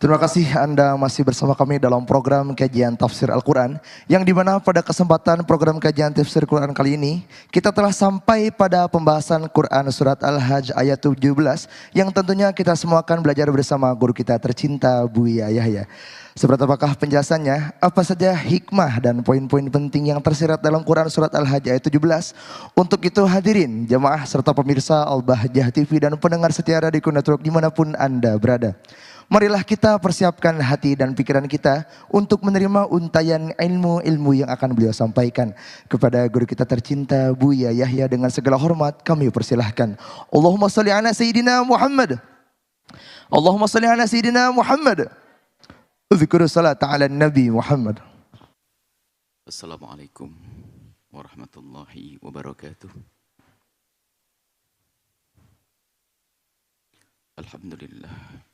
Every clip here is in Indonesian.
Terima kasih Anda masih bersama kami dalam program kajian tafsir Al-Quran, yang dimana pada kesempatan program kajian tafsir Al-Quran kali ini kita telah sampai pada pembahasan Quran surat Al-Hajj ayat 17 yang tentunya kita semua akan belajar bersama guru kita tercinta Buya Yahya. Seperti apakah penjelasannya? Apa saja hikmah dan poin-poin penting yang tersirat dalam Quran surat Al-Hajj ayat 17? Untuk itu hadirin jemaah serta pemirsa Al-Bahjah TV dan pendengar setia Radio Network dimanapun Anda berada. Marilah kita persiapkan hati dan pikiran kita untuk menerima untayan ilmu-ilmu yang akan beliau sampaikan. Kepada guru kita tercinta Buya Yahya dengan segala hormat kami persilahkan. Allahumma salli ala Sayyidina Muhammad. Allahumma salli ala Sayyidina Muhammad. Uzkuru salat ala Nabi Muhammad. Assalamualaikum warahmatullahi wabarakatuh. Alhamdulillah.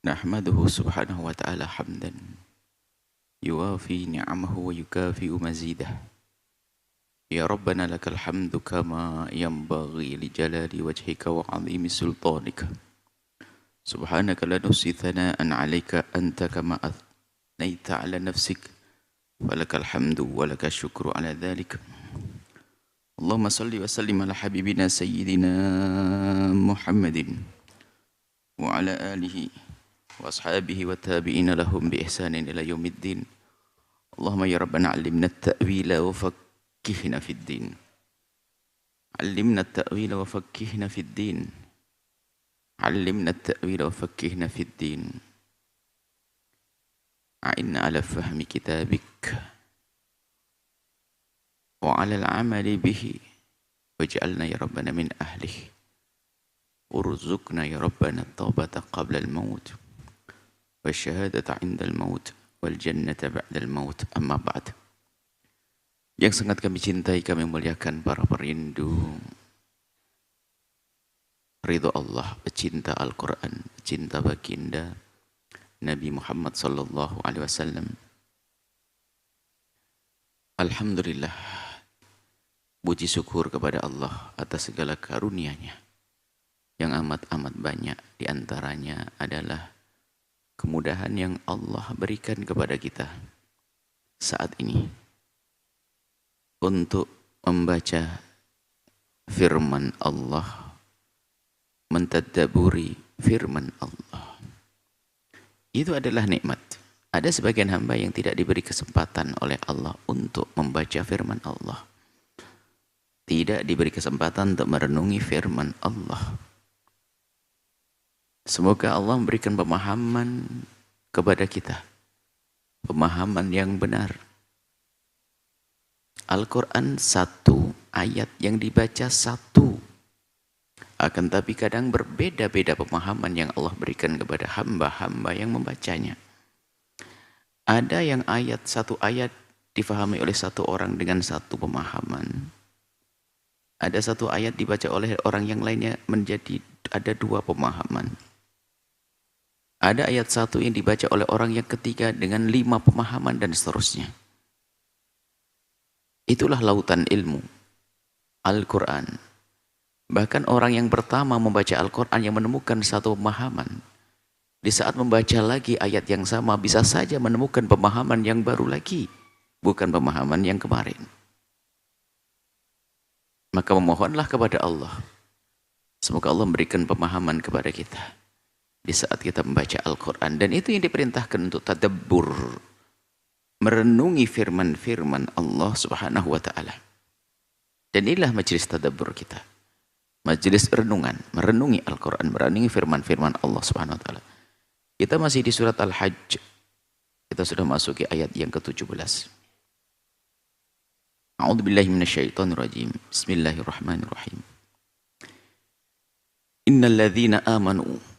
Nahmaduhu subhanahu wa ta'ala hamdan yuwafi ni'amahu wa yukafi'u mazidah. Ya Rabbana lakal hamdu kama yanbaghi li jalali wajhika wa 'azimi sultanika. Subhanaka la nuhsi thana'an 'alaika anta kama athnaita 'ala nafsik. Walakal hamdu wa lakal syukru 'ala dhalik. Allahumma salli wa sallim ala habibina sayyidina Muhammadin wa 'ala alihi wa ashabihi wa tabi'ina lahum bi ihsanin ila yaumiddin. Allahumma ya Rabbana 'allimna at-ta'wila wa faqqihna fid din. 'Allimna at-ta'wila wa faqqihna fid din. 'Allimna at-ta'wila wa faqqihna fid din. A'inna 'ala fahmi kitabik wa 'ala al-'amali bihi waj'alna ya Rabbana min ahlihi. Urzuqna ya Rabbana at-taubata qabla al-maut wasyahadata 'inda al-maut wal jannata ba'da al-maut. Amma ba'd. Yang sangat kami cintai, kami muliakan para perindu ridho Allah, pecinta Al-Quran, pecinta baginda Nabi Muhammad sallallahu alaihi wasallam. Alhamdulillah, puji syukur kepada Allah atas segala karunia-Nya yang amat-amat banyak. Di antaranya adalah kemudahan yang Allah berikan kepada kita saat ini untuk membaca firman Allah, mentadabburi firman Allah. Itu adalah nikmat. Ada sebagian hamba yang tidak diberi kesempatan oleh Allah untuk membaca firman Allah, tidak diberi kesempatan untuk merenungi firman Allah. Semoga Allah memberikan pemahaman kepada kita, pemahaman yang benar. Al-Quran satu, ayat yang dibaca satu, akan tapi kadang berbeda-beda pemahaman yang Allah berikan kepada hamba-hamba yang membacanya. Ada yang satu ayat difahami oleh satu orang dengan satu pemahaman. Ada satu ayat dibaca oleh orang yang lainnya menjadi ada dua pemahaman. Ada ayat satu yang dibaca oleh orang yang ketiga dengan 5 pemahaman dan seterusnya. Itulah lautan ilmu Al-Quran. Bahkan orang yang pertama membaca Al-Quran yang menemukan satu pemahaman, di saat membaca lagi ayat yang sama bisa saja menemukan pemahaman yang baru lagi, bukan pemahaman yang kemarin. Maka memohonlah kepada Allah, semoga Allah memberikan pemahaman kepada kita di saat kita membaca Al-Quran. Dan itu yang diperintahkan untuk tadabbur, merenungi firman-firman Allah subhanahu wa ta'ala. Dan inilah majelis tadabbur kita, majelis renungan, merenungi Al-Quran, merenungi firman-firman Allah subhanahu wa ta'ala. Kita masih di surat Al-Hajj. Kita sudah masuki ayat yang ke-17. A'udzubillahi minasyaitonirrajim. Bismillahirrahmanirrahim. Innal ladzina amanu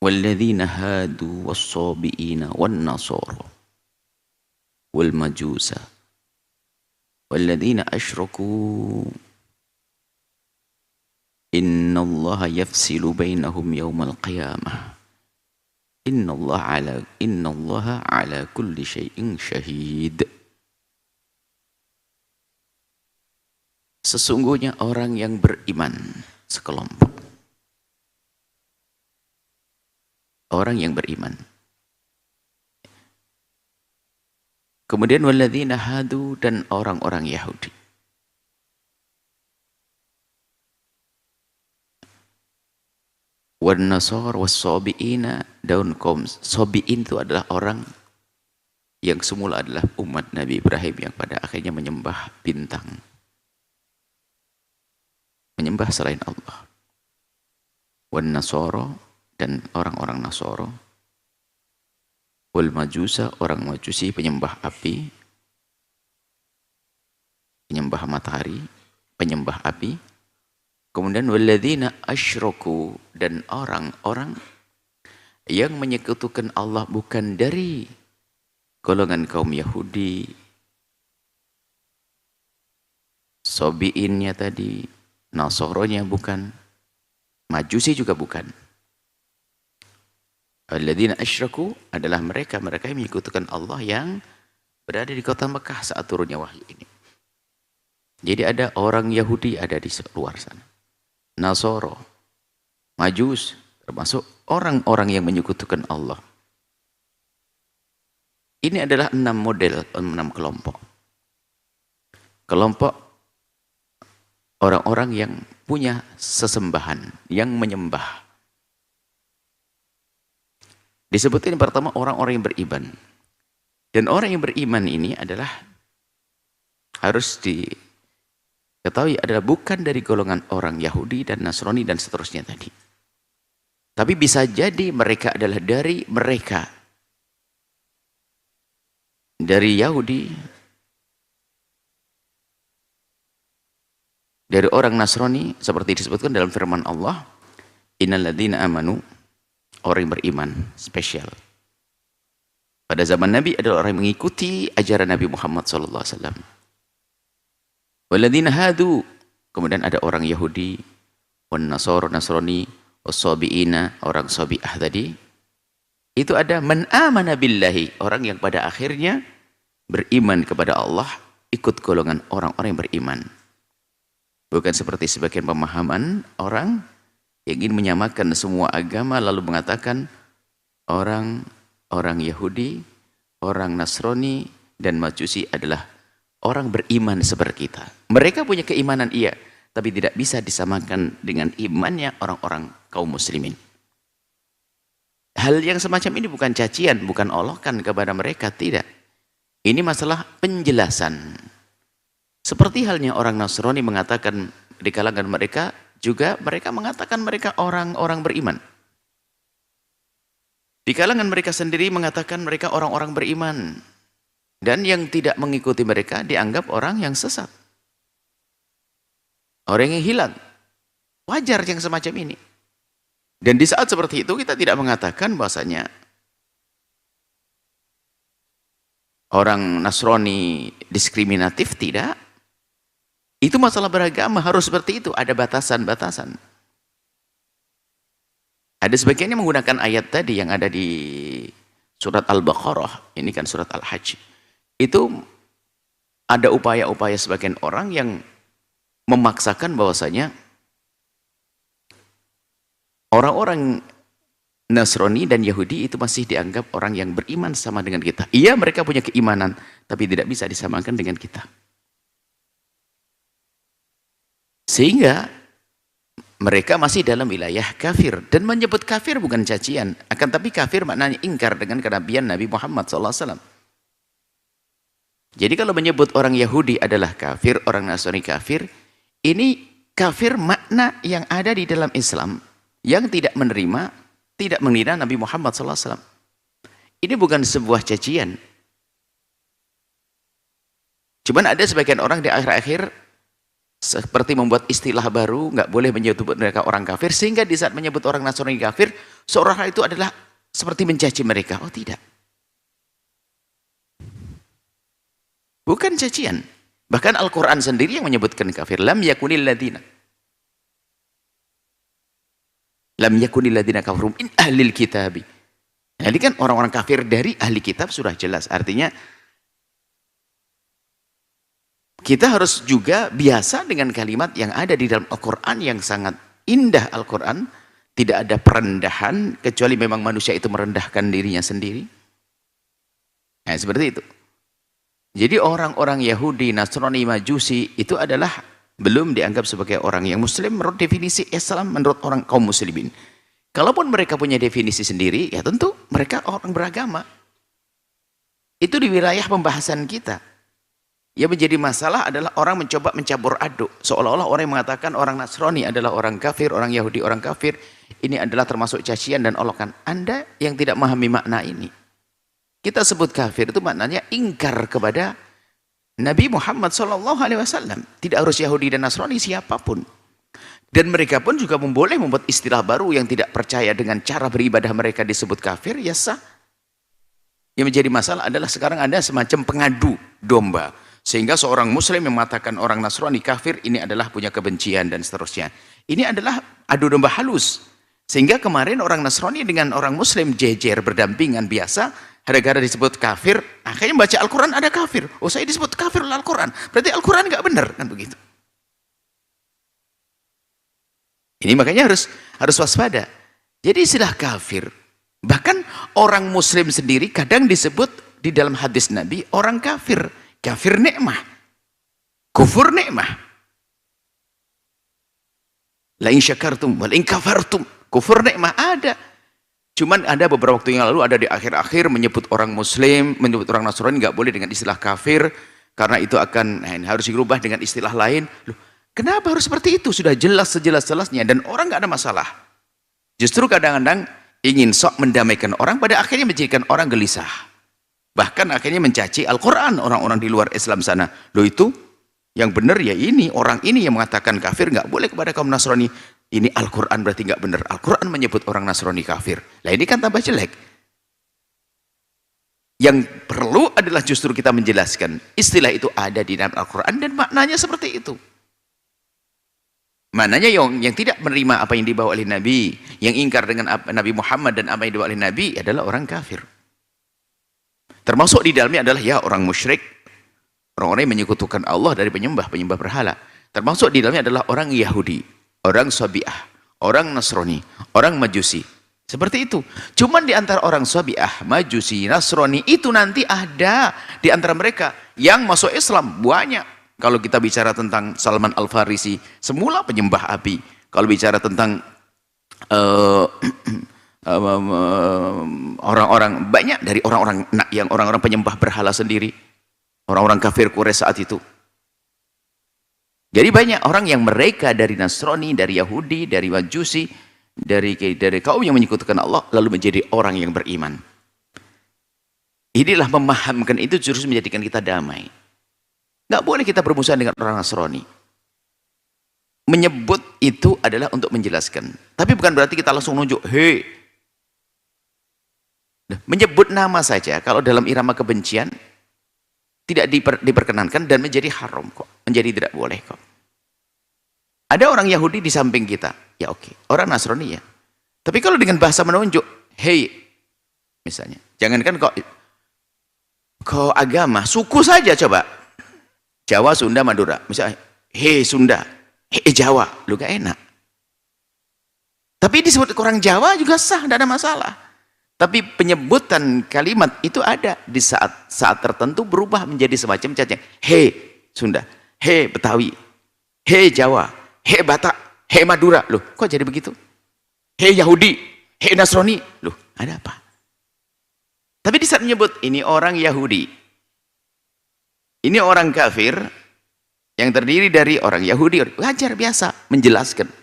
walladzina hadu was-sabiina wan-nasara wal majusa walladzina asyraku innallaha yafsilu bainahum yaumal qiyamah innallaha ala kulli syai'in syahid. Sesungguhnya orang yang beriman sekelompok orang yang beriman. Kemudian walladzina hadu, dan orang-orang Yahudi. Wan nasar was-sabiina, daun kaum Sabiin itu adalah orang yang semula adalah umat Nabi Ibrahim yang pada akhirnya menyembah bintang. Menyembah selain Allah. Wan nasara, dan orang-orang Nasara. Wal majusa, orang Majusi penyembah api, penyembah matahari, penyembah api. Kemudian walladzina asyraku, dan orang-orang yang menyekutukan Allah bukan dari golongan kaum Yahudi, Sabiinnya tadi, Nasoronya bukan, Majusi juga bukan. Alladzina asyraku adalah mereka yang menyekutukan Allah yang berada di kota Mekah saat turunnya wahyu ini. Jadi ada orang Yahudi ada di luar sana. Nasoro, Majus, termasuk orang-orang yang menyekutukan Allah. Ini adalah 6 model, 6 kelompok. Kelompok orang-orang yang punya sesembahan, yang menyembah. Disebutin pertama orang-orang yang beriman. Dan orang yang beriman ini adalah harus diketahui adalah bukan dari golongan orang Yahudi dan Nasrani dan seterusnya tadi. Tapi bisa jadi mereka adalah dari mereka. Dari Yahudi, dari orang Nasrani, seperti disebutkan dalam firman Allah, innal ladzina amanu, orang yang beriman spesial. Pada zaman Nabi adalah orang yang mengikuti ajaran Nabi Muhammad SAW. Walladzina hadu, kemudian ada orang Yahudi, wan nasara, Nasrani, was-sabiina, orang Sabi'ah tadi. Itu ada man amana billahi, orang yang pada akhirnya beriman kepada Allah, ikut golongan orang-orang yang beriman. Bukan seperti sebagian pemahaman orang yang ingin menyamakan semua agama lalu mengatakan orang Yahudi, orang Nasrani, dan Majusi adalah orang beriman seperti kita. Mereka punya keimanan iya, tapi tidak bisa disamakan dengan imannya orang-orang kaum muslimin. Hal yang semacam ini bukan cacian, bukan olokan kepada mereka, tidak. Ini masalah penjelasan. Seperti halnya orang Nasrani mengatakan di kalangan mereka, juga mereka mengatakan mereka orang-orang beriman. Di kalangan mereka sendiri mengatakan mereka orang-orang beriman. Dan yang tidak mengikuti mereka dianggap orang yang sesat. Orang yang hilang. Wajar yang semacam ini. Dan di saat seperti itu kita tidak mengatakan bahasanya orang Nasrani diskriminatif, tidak. Itu masalah beragama, harus seperti itu, ada batasan-batasan. Ada sebagiannya menggunakan ayat tadi yang ada di surat Al-Baqarah, ini kan surat Al-Hajj. Itu ada upaya-upaya sebagian orang yang memaksakan bahwasanya orang-orang Nasrani dan Yahudi itu masih dianggap orang yang beriman sama dengan kita. Iya, mereka punya keimanan, tapi tidak bisa disamakan dengan kita. Sehingga mereka masih dalam wilayah kafir. Dan menyebut kafir bukan cacian. Akan tapi kafir maknanya ingkar dengan kenabian Nabi Muhammad SAW. Jadi kalau menyebut orang Yahudi adalah kafir, orang Nasrani kafir, ini kafir makna yang ada di dalam Islam yang tidak menerima, tidak mengira Nabi Muhammad SAW. Ini bukan sebuah cacian. Cuman ada sebagian orang di akhir-akhir seperti membuat istilah baru, nggak boleh menyebut mereka orang kafir, sehingga di saat menyebut orang Nasrani kafir, seorang hal itu adalah seperti mencaci mereka. Oh tidak. Bukan cacian. Bahkan Al-Quran sendiri yang menyebutkan kafir. Lam yakunil ladina. Lam yakunil ladina kafarum in ahlil kitabi. Nah, ini kan orang-orang kafir dari ahli kitab sudah jelas. Artinya, kita harus juga biasa dengan kalimat yang ada di dalam Al-Quran yang sangat indah Al-Quran. Tidak ada perendahan kecuali memang manusia itu merendahkan dirinya sendiri. Nah, seperti itu. Jadi orang-orang Yahudi, Nasrani, Majusi itu adalah belum dianggap sebagai orang yang muslim menurut definisi Islam, menurut orang kaum muslimin. Kalaupun mereka punya definisi sendiri, ya tentu mereka orang beragama. Itu di wilayah pembahasan kita. Yang menjadi masalah adalah orang mencoba mencampur aduk. Seolah-olah orang yang mengatakan orang Nasrani adalah orang kafir, orang Yahudi orang kafir. Ini adalah termasuk cacian dan olokan. Anda yang tidak memahami makna ini. Kita sebut kafir itu maknanya ingkar kepada Nabi Muhammad SAW. Tidak harus Yahudi dan Nasrani, siapapun. Dan mereka pun juga boleh membuat istilah baru yang tidak percaya dengan cara beribadah mereka disebut kafir, ya sah. Yang menjadi masalah adalah sekarang ada semacam pengadu domba. Sehingga seorang muslim yang mengatakan orang Nasrani kafir, ini adalah punya kebencian dan seterusnya. Ini adalah adu domba halus. Sehingga kemarin orang Nasrani dengan orang muslim jejer berdampingan biasa, gara-gara disebut kafir, akhirnya baca Al-Quran ada kafir. Oh, saya disebut kafir oleh Al-Quran, berarti Al-Quran nggak benar, kan begitu. Ini makanya harus waspada. Jadi istilah kafir, bahkan orang muslim sendiri kadang disebut di dalam hadis Nabi orang kafir. Kafir nikmah, kufur nikmah. La in syakartum wal in kafartum. Kufur nikmah ada. Cuman ada beberapa waktu yang lalu ada di akhir-akhir menyebut orang muslim, menyebut orang Nasrani nggak boleh dengan istilah kafir karena itu akan harus dirubah dengan istilah lain. Loh, kenapa harus seperti itu? Sudah jelas sejelas-jelasnya dan orang nggak ada masalah. Justru kadang-kadang ingin sok mendamaikan orang, pada akhirnya menjadikan orang gelisah. Bahkan akhirnya mencaci Al-Quran orang-orang di luar Islam sana. Loh, itu yang benar ya ini, orang ini yang mengatakan kafir nggak boleh kepada kaum Nasrani. Ini Al-Quran berarti nggak benar. Al-Quran menyebut orang Nasrani kafir. Lah ini kan tambah jelek. Yang perlu adalah justru kita menjelaskan istilah itu ada di dalam Al-Quran dan maknanya seperti itu. Maknanya yang tidak menerima apa yang dibawa oleh Nabi, yang ingkar dengan Nabi Muhammad dan apa yang dibawa oleh Nabi adalah orang kafir. Termasuk di dalamnya adalah ya orang musyrik, orang-orang yang menyekutukan Allah dari penyembah berhala. Termasuk di dalamnya adalah orang Yahudi, orang Sabi'ah, orang Nasrani, orang Majusi. Seperti itu. Cuman di antara orang Sabi'ah, Majusi, Nasrani itu nanti ada di antara mereka yang masuk Islam banyak. Kalau kita bicara tentang Salman Al-Farisi, semula penyembah api. Kalau bicara tentang orang-orang banyak dari orang-orang penyembah berhala sendiri, orang-orang kafir Quraisy saat itu. Jadi banyak orang yang mereka dari Nasrani, dari Yahudi, dari Majusi, dari kaum yang menyekutukan Allah lalu menjadi orang yang beriman. Inilah memahamkan itu justru menjadikan kita damai. Nggak boleh kita bermusuhan dengan orang Nasrani. Menyebut itu adalah untuk menjelaskan, tapi bukan berarti kita langsung nunjuk, hei. Menyebut nama saja kalau dalam irama kebencian tidak diperkenankan dan menjadi haram kok, menjadi tidak boleh kok. Ada orang Yahudi di samping kita, ya oke, orang Nasrani ya. Tapi kalau dengan bahasa menunjuk, hey, misalnya, jangankan kok agama, suku saja coba, Jawa, Sunda, Madura, misalnya, hey Sunda, hey Jawa, lu gak enak. Tapi disebut orang Jawa juga sah, tidak ada masalah. Tapi penyebutan kalimat itu ada di saat tertentu berubah menjadi semacam cacian. Hei Sunda, hei Betawi, hei Jawa, hei Batak, hei Madura. Loh, kok jadi begitu? Hei Yahudi, hei Nasrani. Loh, ada apa? Tapi di saat menyebut ini orang Yahudi, ini orang kafir yang terdiri dari orang Yahudi, wajar biasa menjelaskan.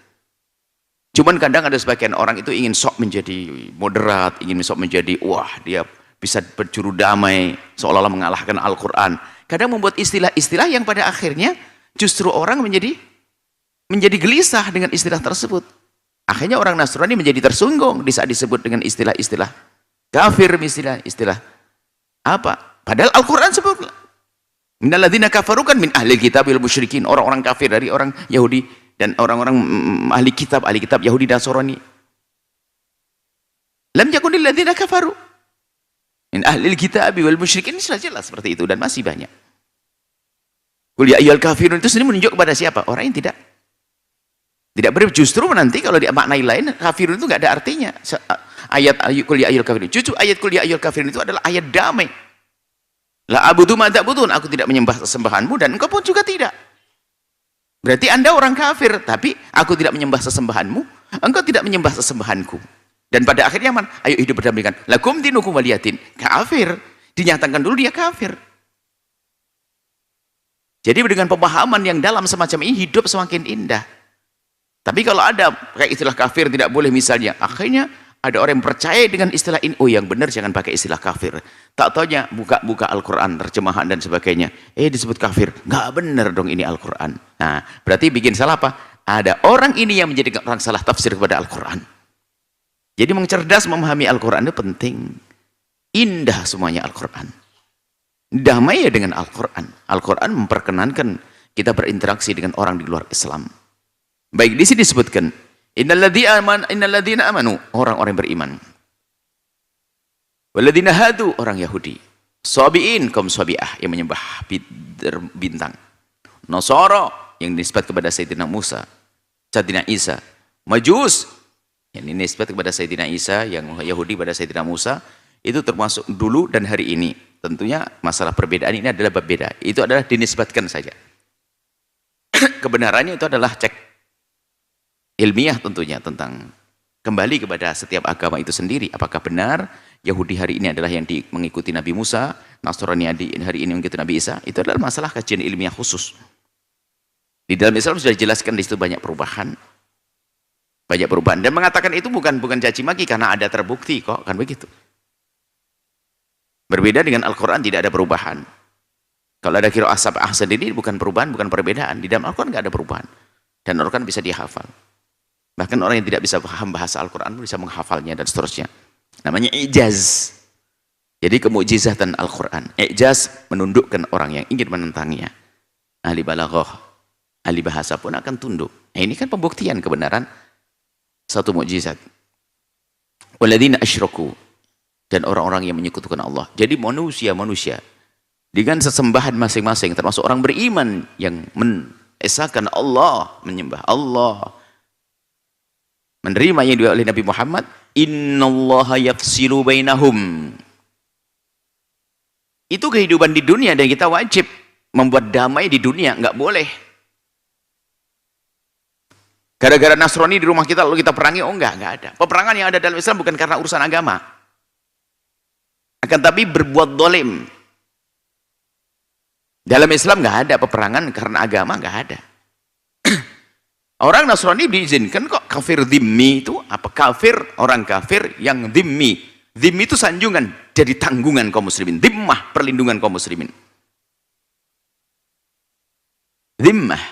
Cuman kadang ada sebagian orang itu ingin sok menjadi moderat, ingin sok menjadi, wah dia bisa berjuru damai, seolah-olah mengalahkan Al-Quran. Kadang membuat istilah-istilah yang pada akhirnya justru orang menjadi gelisah dengan istilah tersebut. Akhirnya orang Nasrani menjadi tersinggung di saat disebut dengan istilah-istilah kafir, istilah apa? Padahal Al-Quran sebut, minalladzina kafaru kan min ahlil kitab wal musyrikin, orang-orang kafir dari orang Yahudi dan orang-orang ahli kitab Yahudi dan Nasrani. Lam yakunil ladzina kafaru min ahlil kitab wal musyrikin, ini sudah jelas seperti itu dan masih banyak. Qul ya ayyuhal kafirun itu sendiri menunjuk kepada siapa? Orang yang tidak Tidak boleh, justru nanti kalau dimaknai lain, kafir itu nggak ada artinya. Ayat kul ya ayyuhal kafirun. Justru ayat kul ya ayyuhal kafirun itu adalah ayat damai. La abudu ma ta'budun, aku tidak menyembah sesembahanmu dan engkau pun juga tidak. Berarti Anda orang kafir, tapi aku tidak menyembah sesembahanmu, engkau tidak menyembah sesembahanku. Dan pada akhirnya ayo hidup berdampingan. Lakum dinukum waliyatin. Kafir, dinyatakan dulu dia kafir. Jadi dengan pemahaman yang dalam semacam ini, hidup semakin indah. Tapi kalau ada kayak istilah kafir tidak boleh misalnya, akhirnya ada orang yang percaya dengan istilah ini, oh yang benar jangan pakai istilah kafir. Tak taunya buka-buka Al-Quran, terjemahan dan sebagainya, disebut kafir. Nggak benar dong ini Al-Quran. Nah, berarti bikin salah apa? Ada orang ini yang menjadi orang salah tafsir kepada Al-Quran. Jadi mencerdas memahami Al-Quran itu penting. Indah semuanya Al-Quran. Damai ya dengan Al-Quran. Al-Quran memperkenankan kita berinteraksi dengan orang di luar Islam. Baik, di sini disebutkan innalladzina amanu, orang-orang beriman. Walladzina hadu, orang Yahudi. Sabiin, kaum Sabi'ah yang menyembah bintang. Nasara yang nisbat kepada Sayyidina Musa, Sayyidina Isa. Majus yang nisbat kepada Sayyidina Isa, yang Yahudi pada Sayyidina Musa, itu termasuk dulu dan hari ini. Tentunya masalah perbedaan ini adalah berbeda. Itu adalah dinisbatkan saja. Kebenarannya itu adalah cek ilmiah tentunya tentang kembali kepada setiap agama itu sendiri. Apakah benar Yahudi hari ini adalah yang mengikuti Nabi Musa, Nasrani hari ini mengikuti Nabi Isa? Itu adalah masalah kajian ilmiah khusus. Di dalam Islam sudah dijelaskan di situ banyak perubahan. Banyak perubahan. Dan mengatakan itu bukan caci maki karena ada terbukti kok, kan begitu. Berbeda dengan Al-Quran, tidak ada perubahan. Kalau ada qiraah sab'ah sendiri bukan perubahan, bukan perbedaan. Di dalam Al-Quran nggak ada perubahan. Dan Al-Quran bisa dihafal. Bahkan orang yang tidak bisa paham bahasa Al-Quran bisa menghafalnya dan seterusnya. Namanya ijaz. Jadi kemukjizatan Al-Quran. Ijaz menundukkan orang yang ingin menentangnya. Ahli balaghah, ahli bahasa pun akan tunduk. Nah, ini kan pembuktian kebenaran satu mukjizat. Walladzina asyraku, dan orang-orang yang menyekutukan Allah. Jadi manusia dengan sesembahan masing-masing, termasuk orang beriman yang mengesahkan Allah, menyembah Allah, menerima yang dibawa oleh Nabi Muhammad. Innallaha yafsilu bainahum. Itu kehidupan di dunia dan kita wajib membuat damai di dunia. Nggak boleh gara-gara Nasrani di rumah kita lalu kita perangi. Oh enggak ada. Peperangan yang ada dalam Islam bukan karena urusan agama, akan tapi berbuat dolim. Dalam Islam nggak ada peperangan karena agama, nggak ada. Orang Nasrani diizinkan kok kafir dhimmi itu apa? Kafir, orang kafir yang dhimmi. Dhimmi itu sanjungan, jadi tanggungan kaum muslimin. Dhimmah, perlindungan kaum muslimin. Dhimmah.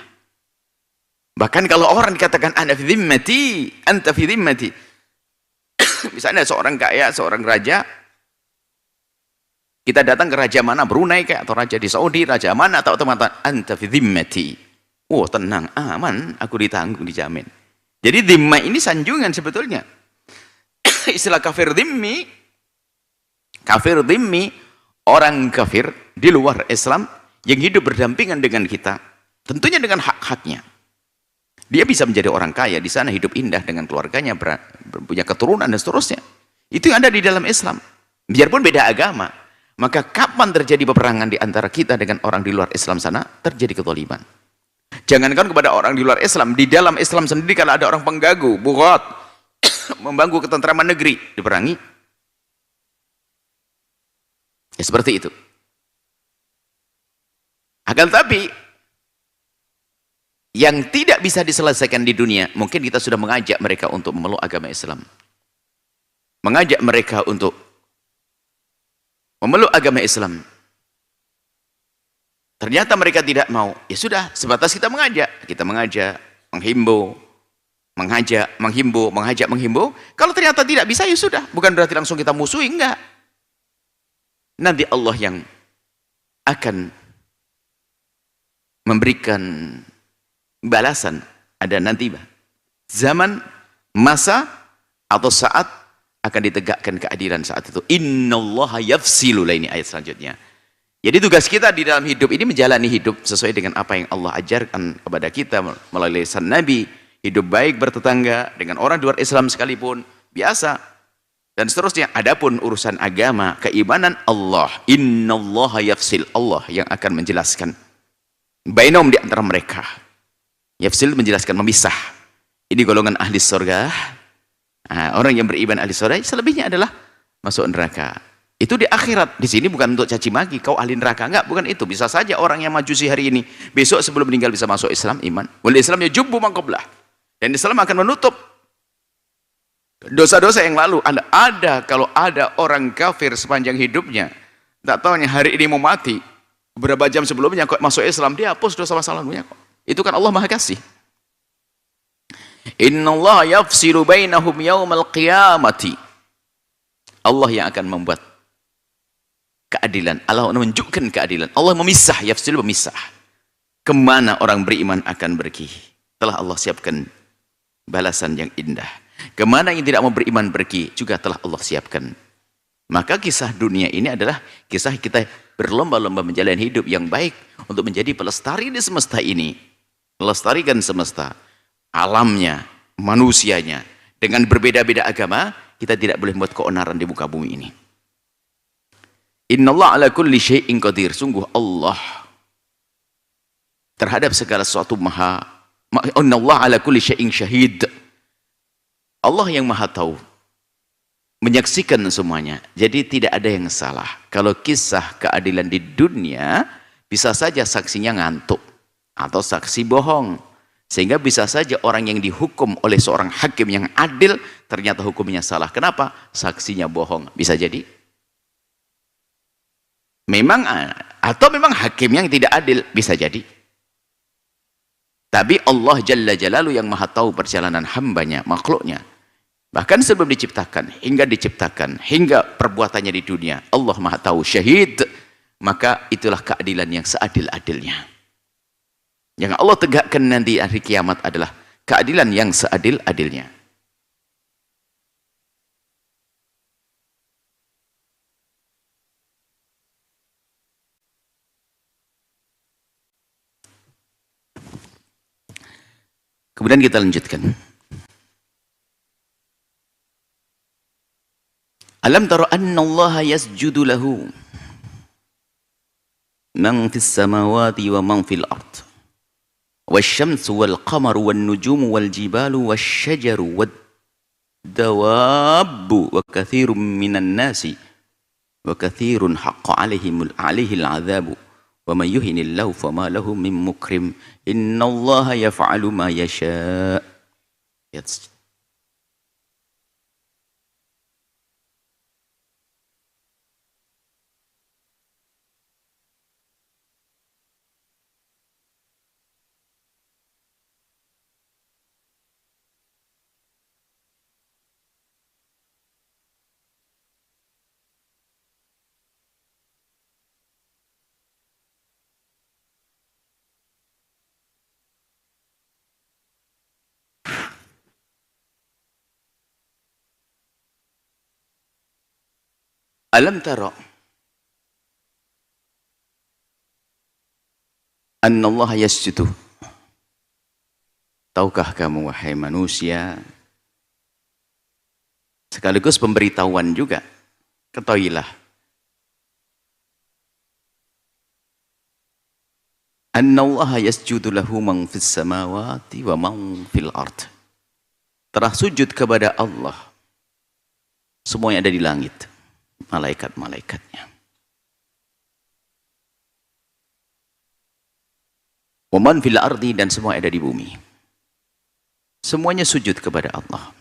Bahkan kalau orang dikatakan ana fi dhimmati, anta fi dhimmati. Misalnya seorang kaya, seorang raja, kita datang ke raja mana, Brunei kayak, atau raja di Saudi, raja mana, atau teman-teman, anta fi dhimmati. Oh tenang, aman, aku ditanggung, dijamin. Jadi dhimmah ini sanjungan sebetulnya. Istilah kafir dhimmi, orang kafir di luar Islam yang hidup berdampingan dengan kita, tentunya dengan hak-haknya. Dia bisa menjadi orang kaya di sana, hidup indah dengan keluarganya, punya keturunan dan seterusnya. Itu yang ada di dalam Islam. Biarpun beda agama, maka kapan terjadi peperangan di antara kita dengan orang di luar Islam sana, terjadi kezaliman. Jangankan kepada orang di luar Islam, di dalam Islam sendiri kalau ada orang pengganggu, bughat, mengganggu ketentraman negeri, diperangi. Ya seperti itu. Akan tapi yang tidak bisa diselesaikan di dunia, mungkin kita sudah mengajak mereka untuk memeluk agama Islam. Mengajak mereka untuk memeluk agama Islam. Ternyata mereka tidak mau. Ya sudah, sebatas kita mengajak, menghimbau, menghimbau. Kalau ternyata tidak bisa, ya sudah. Bukan berarti langsung kita musuhi, enggak. Nanti Allah yang akan memberikan balasan. Ada nanti zaman, masa, atau saat akan ditegakkan keadilan saat itu. Innallaha yafsilu, ini ayat selanjutnya. Jadi tugas kita di dalam hidup ini menjalani hidup sesuai dengan apa yang Allah ajarkan kepada kita melalui lisan Nabi hidup baik bertetangga dengan orang luar Islam sekalipun, biasa. Dan seterusnya, adapun urusan agama, keimanan Allah, innallaha yafsil, Allah yang akan menjelaskan. Bainahum, di antara mereka. Yafsil menjelaskan, memisah. Ini golongan ahli surga. Nah, orang yang beriman ahli surga, selebihnya adalah masuk neraka. Itu di akhirat. Di sini bukan untuk caci maki, kau ahli neraka. Enggak, bukan itu. Bisa saja orang yang majusi hari ini, besok sebelum meninggal bisa masuk Islam, iman. Wal Islam yajubbu man qablah. Dan Islam akan menutup dosa-dosa yang lalu. Ada kalau ada orang kafir sepanjang hidupnya, tak tahunya hari ini mau mati, beberapa jam sebelumnya kok masuk Islam, dia hapus dosa masa lalunya kok. Itu kan Allah Maha Kasih. Innallaha yafsilu bainahum yaumal qiyamati. Allah yang akan membuat keadilan. Allah menunjukkan keadilan. Allah memisah, yafsilu, memisah. Kemana orang beriman akan pergi? Telah Allah siapkan balasan yang indah. Kemana yang tidak mau beriman pergi juga telah Allah siapkan. Maka kisah dunia ini adalah kisah kita berlomba-lomba menjalani hidup yang baik untuk menjadi pelestari di semesta ini. Melestarikan semesta, alamnya, manusianya. Dengan berbeda-beda agama, kita tidak boleh membuat keonaran di muka bumi ini. Innallaha ala kulli syai'in qadir. Sungguh Allah terhadap segala sesuatu maha. Innallaha ala kulli syai'in syahid. Allah yang maha tahu, menyaksikan semuanya. Jadi tidak ada yang salah. Kalau kisah keadilan di dunia, bisa saja saksinya ngantuk atau saksi bohong, sehingga bisa saja orang yang dihukum oleh seorang hakim yang adil ternyata hukumnya salah. Kenapa? Saksinya bohong. Bisa jadi memang, atau memang hakim yang tidak adil, bisa jadi. Tapi Allah Jalla Jalaluhu yang maha tahu perjalanan hambanya, makhluknya. Bahkan sebelum diciptakan, hingga perbuatannya di dunia, Allah maha tahu, syahid. Maka itulah keadilan yang seadil-adilnya. Yang Allah tegakkan nanti hari kiamat adalah keadilan yang seadil-adilnya. Kemudian kita lanjutkan. Alam tara anna Allah yasjudu lahu man fis samawati wa man fil ard. Wasyamsu wal qamaru wan nujumu wal jibalu wasyajaru wad dawabu wa katsirun minan nasi wa katsirun haqqa alaihil adzabu wa may yuhinillahu fama lahu min mukrim innallaha yaf'alu ma yasha. Alam tara anna Allah yasjudu. Tahukah kamu wahai manusia, sekaligus pemberitahuan juga, ketahuilah anna Allah yasjudu lahu man fis samawati wa man fil ard. Telah sujud kepada Allah semua yang ada di langit, malaikat-malaikatnya. Waman fil ardi, dan semua yang ada di bumi. Semuanya sujud kepada Allah.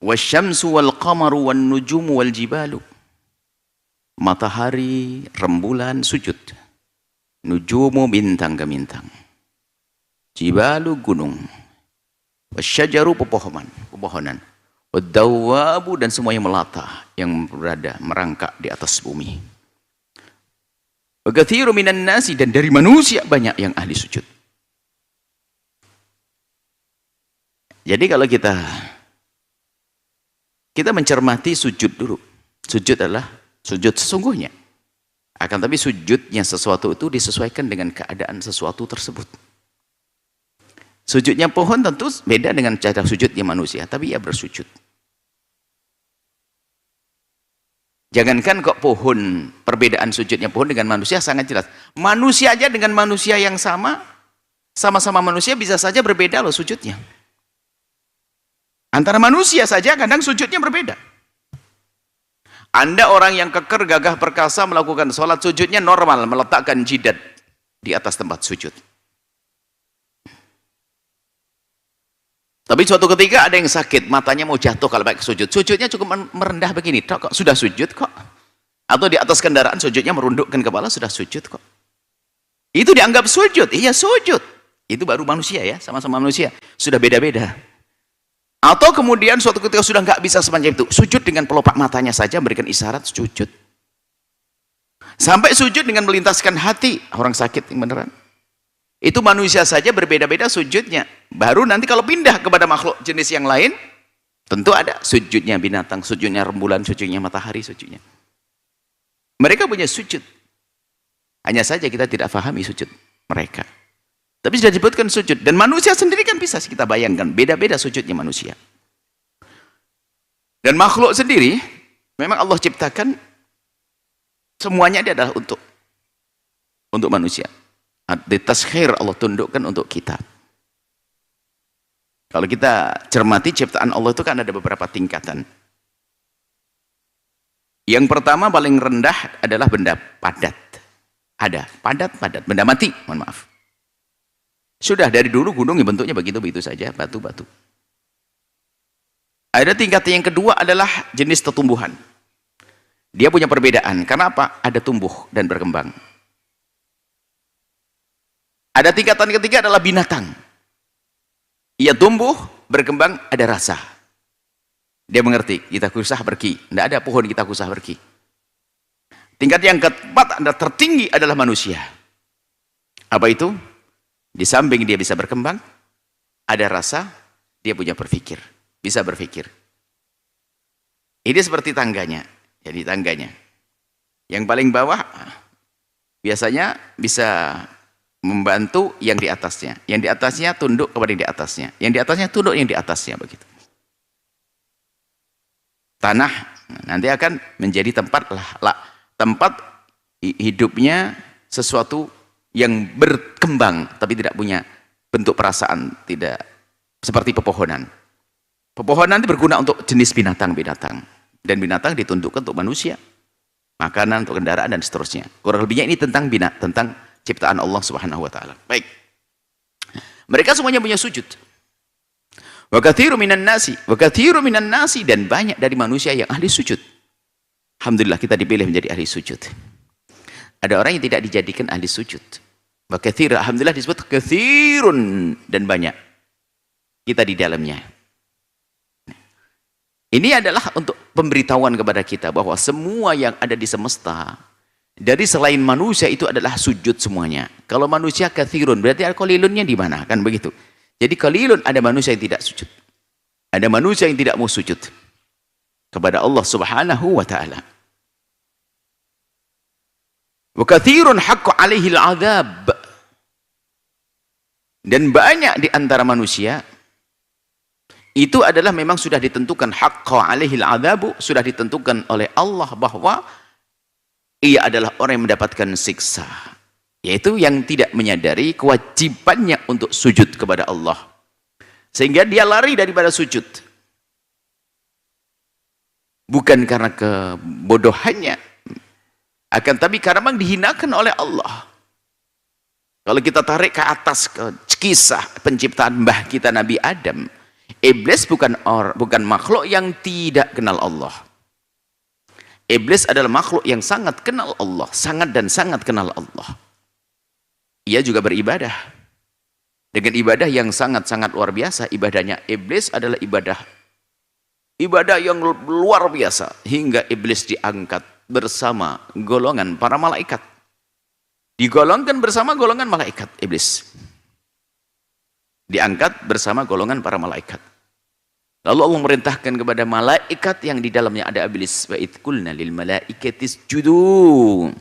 Wasyamsu wal qamaru wan nujumu wal jibalu. Matahari, rembulan sujud. Nujumu, bintang ke bintang. Jibalu, gunung. Wasyajaru, pepohonan. Wadawabu, dan semua yang melata, yang berada merangkak di atas bumi. Wakatsiru minan nasi, dan dari manusia banyak yang ahli sujud. Jadi kalau kita mencermati sujud dulu. Sujud adalah sujud sesungguhnya. Akan tapi sujudnya sesuatu itu disesuaikan dengan keadaan sesuatu tersebut. Sujudnya pohon tentu beda dengan cara sujudnya manusia, tapi ia bersujud. Jangankan kok pohon, perbedaan sujudnya pohon dengan manusia sangat jelas. Manusia aja dengan manusia yang sama-sama manusia bisa saja berbeda loh sujudnya. Antara manusia saja kadang sujudnya berbeda. Anda orang yang keker, gagah, perkasa melakukan sholat, sujudnya normal, meletakkan jidat di atas tempat sujud. Tapi suatu ketika ada yang sakit, matanya mau jatuh kalau baik sujud. Sujudnya cukup merendah begini, kok sudah sujud kok. Atau di atas kendaraan sujudnya merundukkan kepala, sudah sujud kok. Itu dianggap sujud, iya sujud. Itu baru manusia ya, sama-sama manusia. Sudah beda-beda. Atau kemudian suatu ketika sudah nggak bisa semacam itu, sujud dengan pelopak matanya saja, memberikan isyarat sujud. Sampai sujud dengan melintaskan hati, orang sakit yang beneran. Itu manusia saja berbeda-beda sujudnya. Baru nanti kalau pindah kepada makhluk jenis yang lain, tentu ada sujudnya binatang, sujudnya rembulan, sujudnya matahari, sujudnya. Mereka punya sujud. Hanya saja kita tidak pahami sujud mereka. Tapi sudah disebutkan sujud. Dan manusia sendiri kan bisa kita bayangkan. Beda-beda sujudnya manusia. Dan makhluk sendiri, memang Allah ciptakan, semuanya dia adalah untuk manusia. Di taskhir Allah tundukkan untuk kita. Kalau kita cermati ciptaan Allah itu kan ada beberapa tingkatan. Yang pertama paling rendah adalah benda padat. Ada padat, benda mati, mohon maaf. Sudah dari dulu gunung bentuknya begitu-begitu saja, batu-batu. Ada tingkatan yang kedua adalah jenis tetumbuhan. Dia punya perbedaan. Karena apa? Ada tumbuh dan berkembang. Ada tingkatan ketiga adalah binatang. Ia tumbuh, berkembang, ada rasa. Dia mengerti, kita kusah pergi. Tidak ada pohon kita kusah pergi. Tingkat yang keempat adalah tertinggi adalah manusia. Apa itu? Di samping dia bisa berkembang, ada rasa, dia punya berpikir. Bisa berpikir. Ini seperti tangganya. Jadi tangganya. Yang paling bawah, biasanya bisa membantu yang di atasnya. Yang di atasnya tunduk kepada yang di atasnya. Yang di atasnya tunduk yang di atasnya. Begitu. Tanah nanti akan menjadi tempat hidupnya sesuatu yang berkembang tapi tidak punya bentuk perasaan, tidak seperti pepohonan. Pepohonan itu berguna untuk jenis binatang-binatang dan binatang ditundukkan untuk manusia, makanan, untuk kendaraan dan seterusnya. Kurang lebihnya ini tentang tentang ciptaan Allah Subhanahu wa taala. Baik. Mereka semuanya punya sujud. Wa katsiru minan nasi dan banyak dari manusia yang ahli sujud. Alhamdulillah kita dipilih menjadi ahli sujud. Ada orang yang tidak dijadikan ahli sujud. Wa katsir, alhamdulillah disebut katsirun dan banyak. Kita di dalamnya. Ini adalah untuk pemberitahuan kepada kita bahwa semua yang ada di semesta dari selain manusia itu adalah sujud semuanya. Kalau manusia katsirun berarti qalilunnya di mana? Kan begitu. Jadi qalilun ada manusia yang tidak sujud. Ada manusia yang tidak mau sujud kepada Allah Subhanahu wa taala. Wa katsirun haqqo 'alaihi al-'adzab. Dan banyak di antara manusia itu adalah memang sudah ditentukan haqqo 'alaihi al-'adzabu, sudah ditentukan oleh Allah bahwa ia adalah orang yang mendapatkan siksa, yaitu yang tidak menyadari kewajibannya untuk sujud kepada Allah, sehingga dia lari daripada sujud, bukan karena kebodohannya, akan tapi karena memang dihinakan oleh Allah. Kalau kita tarik ke atas ke kisah penciptaan mbah kita Nabi Adam, iblis bukan makhluk yang tidak kenal Allah. Iblis adalah makhluk yang sangat kenal Allah, sangat dan sangat kenal Allah. Ia juga beribadah dengan ibadah yang sangat-sangat luar biasa. Ibadahnya iblis adalah ibadah yang luar biasa, hingga iblis diangkat bersama golongan para malaikat. Digolongkan bersama golongan malaikat, iblis diangkat bersama golongan para malaikat. Lalu Allah merintahkan kepada malaikat yang di dalamnya ada iblis, wa idh qulna lil malaikati isjudu,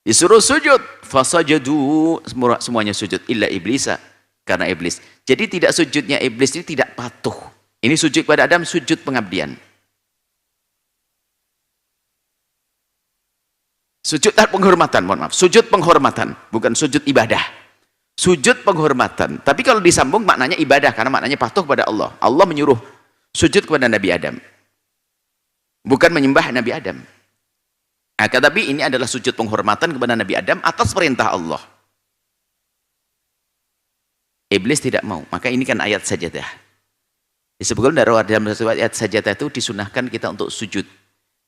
disuruh sujud, fasajadu, semuanya sujud illa iblisa, karena iblis. Jadi tidak sujudnya iblis ini tidak patuh. Ini sujud kepada Adam, sujud pengabdian. Sujud penghormatan, mohon maaf. Sujud penghormatan, bukan sujud ibadah. Sujud penghormatan. Tapi kalau disambung maknanya ibadah, karena maknanya patuh kepada Allah. Allah menyuruh sujud kepada Nabi Adam. Bukan menyembah Nabi Adam. Nah, tetapi ini adalah sujud penghormatan kepada Nabi Adam atas perintah Allah. Iblis tidak mau. Maka ini kan ayat sajadah. Disebutkan dalam ayat sajadah itu disunahkan kita untuk sujud.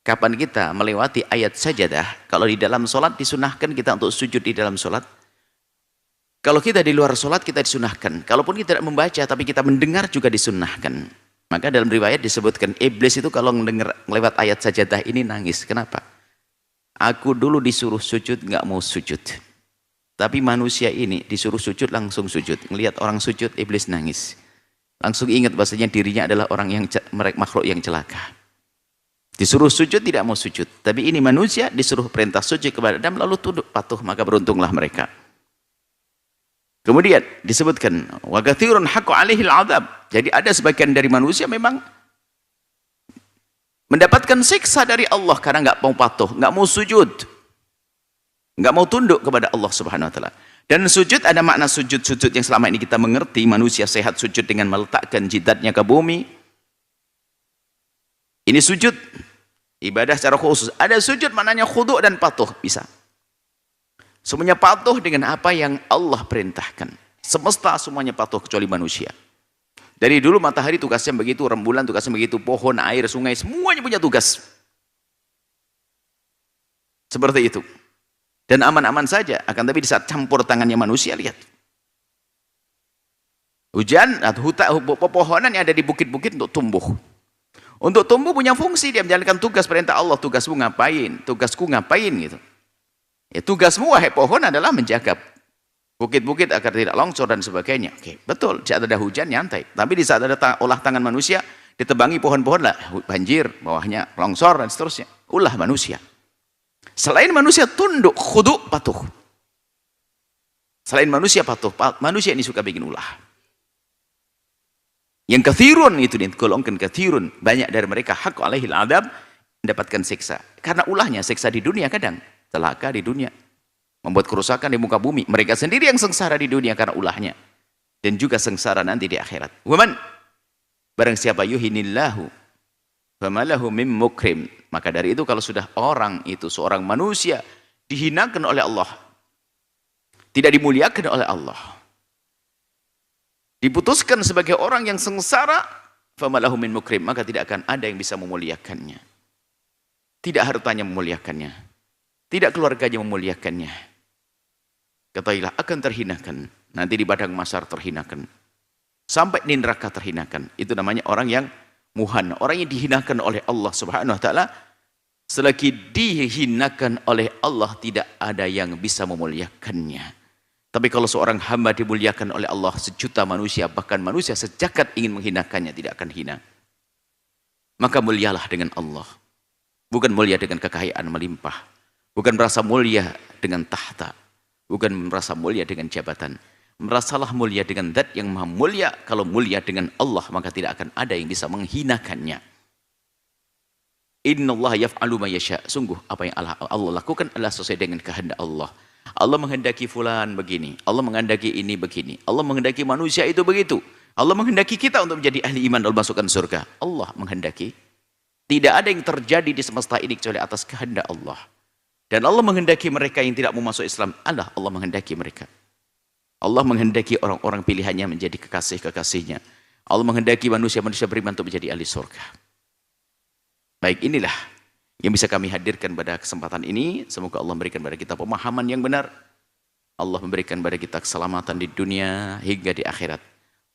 Kapan kita melewati ayat sajadah? Kalau di dalam sholat disunahkan kita untuk sujud di dalam sholat. Kalau kita di luar sholat kita disunahkan. Kalaupun kita tidak membaca tapi kita mendengar juga disunahkan. Maka dalam riwayat disebutkan iblis itu kalau mendengar lewat ayat sajadah ini nangis. Kenapa? Aku dulu disuruh sujud nggak mau sujud. Tapi manusia ini disuruh sujud langsung sujud. Ngelihat orang sujud iblis nangis. Langsung ingat bahasanya dirinya adalah orang yang makhluk yang celaka. Disuruh sujud tidak mau sujud. Tapi ini manusia disuruh perintah sujud kepada Adam lalu tunduk patuh, maka beruntunglah mereka. Kemudian disebutkan wa katsirun haqqo 'alaihil 'adzab. Jadi ada sebagian dari manusia memang mendapatkan siksa dari Allah karena nggak mau patuh, nggak mau sujud. Nggak mau tunduk kepada Allah Subhanahu wa taala. Dan sujud ada makna sujud-sujud yang selama ini kita mengerti. Manusia sehat sujud dengan meletakkan jidatnya ke bumi. Ini sujud ibadah secara khusus. Ada sujud maknanya khudu' dan patuh, bisa. Semuanya patuh dengan apa yang Allah perintahkan. Semesta semuanya patuh kecuali manusia. Dari dulu matahari tugasnya begitu, rembulan tugasnya begitu, pohon, air, sungai, semuanya punya tugas. Seperti itu. Dan aman-aman saja. Akan tapi di saat campur tangannya manusia, lihat. Hujan atau pepohonan yang ada di bukit-bukit untuk tumbuh. Untuk tumbuh punya fungsi, dia menjalankan tugas perintah Allah. Tugasmu ngapain? Tugasku ngapain gitu. Ya tugasmu wahai pohon adalah menjaga bukit-bukit agar tidak longsor dan sebagainya. Oke, betul. Di saat ada hujan nyantai. Tapi di saat ada olah tangan manusia, ditebangi pohon-pohon lah banjir, bawahnya longsor dan seterusnya. Ulah manusia. Selain manusia tunduk, khudu', patuh. Selain manusia patuh, manusia ini suka bikin ulah. Yang kathirun itu digolongkan kathirun. Banyak dari mereka haqq 'alaihil 'adzab, mendapatkan siksa. Karena ulahnya siksa di dunia kadang. Celaka di dunia. Membuat kerusakan di muka bumi. Mereka sendiri yang sengsara di dunia karena ulahnya. Dan juga sengsara nanti di akhirat. Waman. Barang siapa yuhinillahu. Famalahu mim mukrim. Maka dari itu kalau sudah orang itu, seorang manusia, dihinakan oleh Allah. Tidak dimuliakan oleh Allah. Diputuskan sebagai orang yang sengsara, famalahu min mukrim, maka tidak akan ada yang bisa memuliakannya. Tidak hartanya memuliakannya, tidak keluarganya memuliakannya. Ketahuilah akan terhinakan, nanti di padang mahsyar terhinakan, sampai di neraka terhinakan. Itu namanya orang yang muhan, orang yang dihinakan oleh Allah Subhanahu wa taala. Selagi dihinakan oleh Allah, tidak ada yang bisa memuliakannya. Tapi kalau seorang hamba dimuliakan oleh Allah, sejuta manusia, bahkan manusia sejagat ingin menghinakannya, tidak akan hina. Maka mulialah dengan Allah. Bukan mulia dengan kekayaan melimpah. Bukan merasa mulia dengan tahta. Bukan merasa mulia dengan jabatan. Merasalah mulia dengan zat yang maha mulia. Kalau mulia dengan Allah, maka tidak akan ada yang bisa menghinakannya. Innallaha yaf'alu ma yasha. Sungguh apa yang Allah lakukan adalah sesuai dengan kehendak Allah. Allah menghendaki fulan begini, Allah menghendaki ini begini, Allah menghendaki manusia itu begitu, Allah menghendaki kita untuk menjadi ahli iman dan masukkan surga. Allah menghendaki. Tidak ada yang terjadi di semesta ini kecuali atas kehendak Allah. Dan Allah menghendaki mereka yang tidak mau masuk Islam, Allah menghendaki mereka. Allah menghendaki orang-orang pilihannya menjadi kekasih-kekasihnya. Allah menghendaki manusia-manusia beriman untuk menjadi ahli surga. Baik, inilah yang bisa kami hadirkan pada kesempatan ini. Semoga Allah memberikan kepada kita pemahaman yang benar. Allah memberikan kepada kita keselamatan di dunia hingga di akhirat.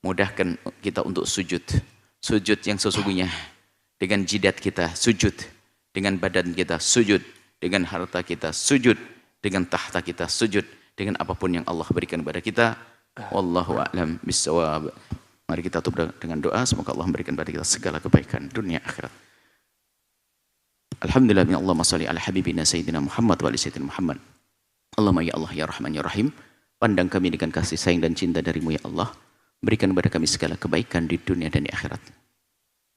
Mudahkan kita untuk sujud. Sujud yang sesungguhnya. Dengan jidat kita sujud. Dengan badan kita sujud. Dengan harta kita sujud. Dengan tahta kita sujud. Dengan apapun yang Allah berikan kepada kita. Wallahu a'lam bissawab. Mari kita tutup dengan doa. Semoga Allah memberikan kepada kita segala kebaikan dunia akhirat. Alhamdulillah, Allahumma salli ala habibina Sayyidina Muhammad wa ala Sayyidina Muhammad. Allahumma ya Allah ya Rahman ya Rahim. Pandang kami dengan kasih sayang dan cinta darimu ya Allah. Berikan kepada kami segala kebaikan di dunia dan di akhirat.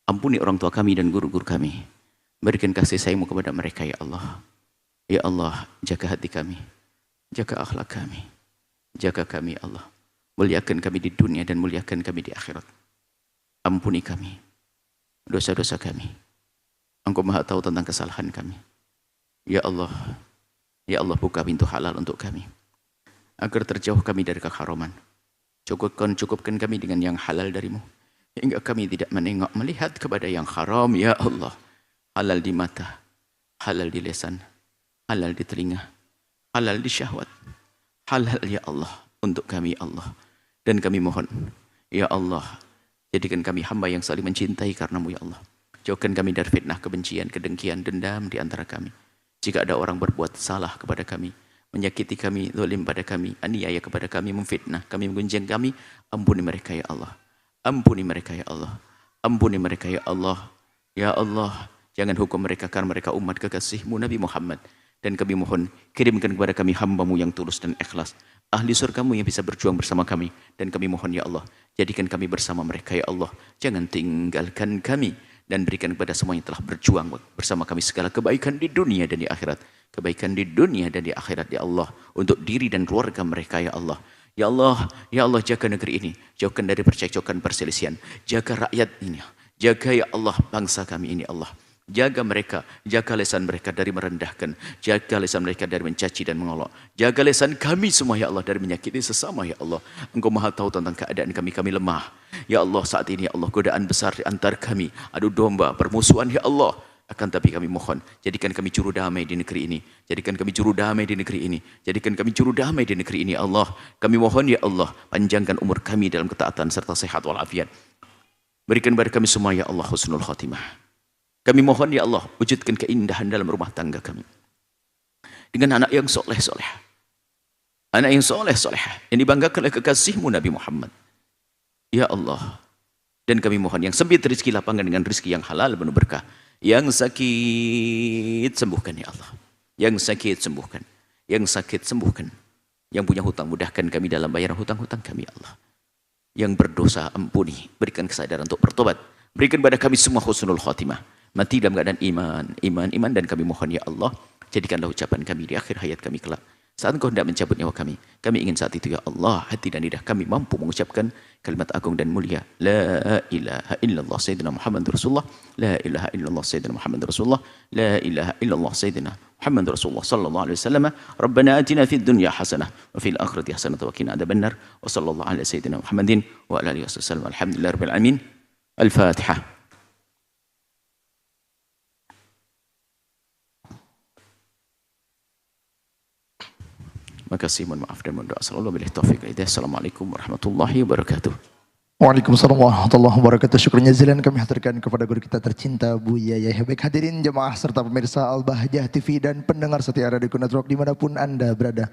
Ampuni orang tua kami dan guru-guru kami. Berikan kasih sayangmu kepada mereka ya Allah. Ya Allah, jaga hati kami. Jaga akhlak kami. Jaga kami ya Allah. Muliakan kami di dunia dan muliakan kami di akhirat. Ampuni kami. Dosa-dosa kami. Engkau maha tahu tentang kesalahan kami. Ya Allah. Ya Allah, buka pintu halal untuk kami. Agar terjauh kami dari keharaman. Cukupkan kami dengan yang halal darimu. Hingga kami tidak menengok melihat kepada yang haram ya Allah. Halal di mata. Halal di lisan. Halal di telinga. Halal di syahwat. Halal ya Allah untuk kami Allah. Dan kami mohon ya Allah, jadikan kami hamba yang saling mencintai karenamu ya Allah. Jauhkan kami dari fitnah, kebencian, kedengkian, dendam di antara kami. Jika ada orang berbuat salah kepada kami, menyakiti kami, zalim pada kami, aniaya kepada kami, memfitnah kami, menggunjing kami, ampuni mereka ya Allah. Ampuni mereka ya Allah. Ampuni mereka ya Allah. Ya Allah, jangan hukum mereka karena mereka umat kekasihmu Nabi Muhammad. Dan kami mohon, kirimkan kepada kami hambamu yang tulus dan ikhlas. Ahli surgamu yang bisa berjuang bersama kami. Dan kami mohon ya Allah, jadikan kami bersama mereka ya Allah. Jangan tinggalkan kami. Dan berikan kepada semua yang telah berjuang bersama kami segala kebaikan di dunia dan di akhirat. Kebaikan di dunia dan di akhirat ya Allah. Untuk diri dan keluarga mereka ya Allah. Ya Allah jaga negeri ini. Jauhkan dari percekcokan perselisihan. Jaga rakyat ini. Jaga ya Allah bangsa kami ini Allah. Jaga mereka, jaga lisan mereka dari merendahkan. Jaga lisan mereka dari mencaci dan mengolok. Jaga lisan kami semua ya Allah dari menyakiti sesama ya Allah. Engkau maha tahu tentang keadaan kami lemah. Ya Allah saat ini ya Allah godaan besar di antara kami. Adu domba, permusuhan ya Allah. Akan tapi kami mohon, jadikan kami juru damai di negeri ini. Jadikan kami juru damai di negeri ini. Jadikan kami juru damai di negeri ini Allah. Kami mohon ya Allah, panjangkan umur kami dalam ketaatan serta sehat walafiat. Berikan kepada kami semua ya Allah husnul khatimah. Kami mohon ya Allah, wujudkan keindahan dalam rumah tangga kami. Dengan anak yang soleh-soleh. Anak yang soleh-soleh. Yang dibanggakan oleh kekasihmu Nabi Muhammad. Ya Allah. Dan kami mohon yang sempit rezeki lapangan dengan rezeki yang halal penuh berkah. Yang sakit sembuhkan ya Allah. Yang sakit sembuhkan. Yang sakit sembuhkan. Yang punya hutang mudahkan kami dalam bayaran hutang-hutang kami ya Allah. Yang berdosa ampuni. Berikan kesadaran untuk bertobat. Berikan kepada kami semua husnul khatimah. Mati dalam keadaan iman, dan kami mohon ya Allah, jadikanlah ucapan kami di akhir hayat kami kelak. Saat Engkau hendak mencabut nyawa kami ingin saat itu ya Allah, hati dan lidah kami mampu mengucapkan kalimat agung dan mulia. La ilaha illallah Sayyidina Muhammad Rasulullah. La ilaha illallah Sayyidina Muhammad Rasulullah. La ilaha illallah Sayyidina Muhammad Rasulullah sallallahu alaihi wasallam. Rabbana atina fid dunya hasanah wa fil akhirati hasanah wa qina adzabannar. Wa sallallahu ala Sayyidina Muhammadin wa ala alihi wasallam. Alhamdulillahirabbil alamin. Al-Fatihah. Makasih, mohon maaf dan mohon doa selalu bila taufik hidayah. Assalamualaikum warahmatullahi wabarakatuh. Waalaikumsalam warahmatullahi wabarakatuh. Syukur jazilan kami haturkan kepada guru kita tercinta Bu Yaya. Baik hadirin jemaah serta pemirsa Al-Bahjah TV dan pendengar setia Radio Network dimanapun Anda berada.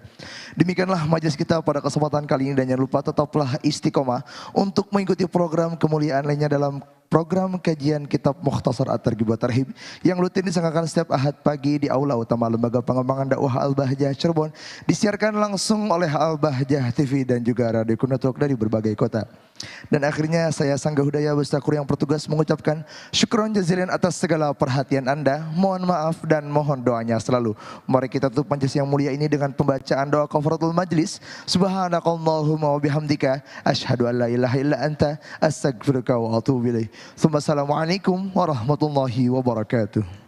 Demikianlah majelis kita pada kesempatan kali ini dan jangan lupa tetaplah istiqomah untuk mengikuti program kemuliaan lainnya dalam program kajian kitab Mukhtasar At-Targhib wa Tarhib yang rutin diselenggarakan setiap Ahad pagi di Aula Utama Lembaga Pengembangan Dakwah Al-Bahjah Cirebon, disiarkan langsung oleh Al-Bahjah TV dan juga Radio Network dari berbagai kota. Dan akhirnya saya Sangga Hudaya Bustakur yang bertugas mengucapkan syukron jazilan atas segala perhatian Anda. Mohon maaf dan mohon doanya selalu. Mari kita tutup majelis yang mulia ini dengan pembacaan doa kafaratul majlis. Subhanakallahumma wa bihamdika asyhadu an la ilaha illa anta astaghfiruka wa atubu ilaik. Assalamualaikum warahmatullahi wabarakatuh.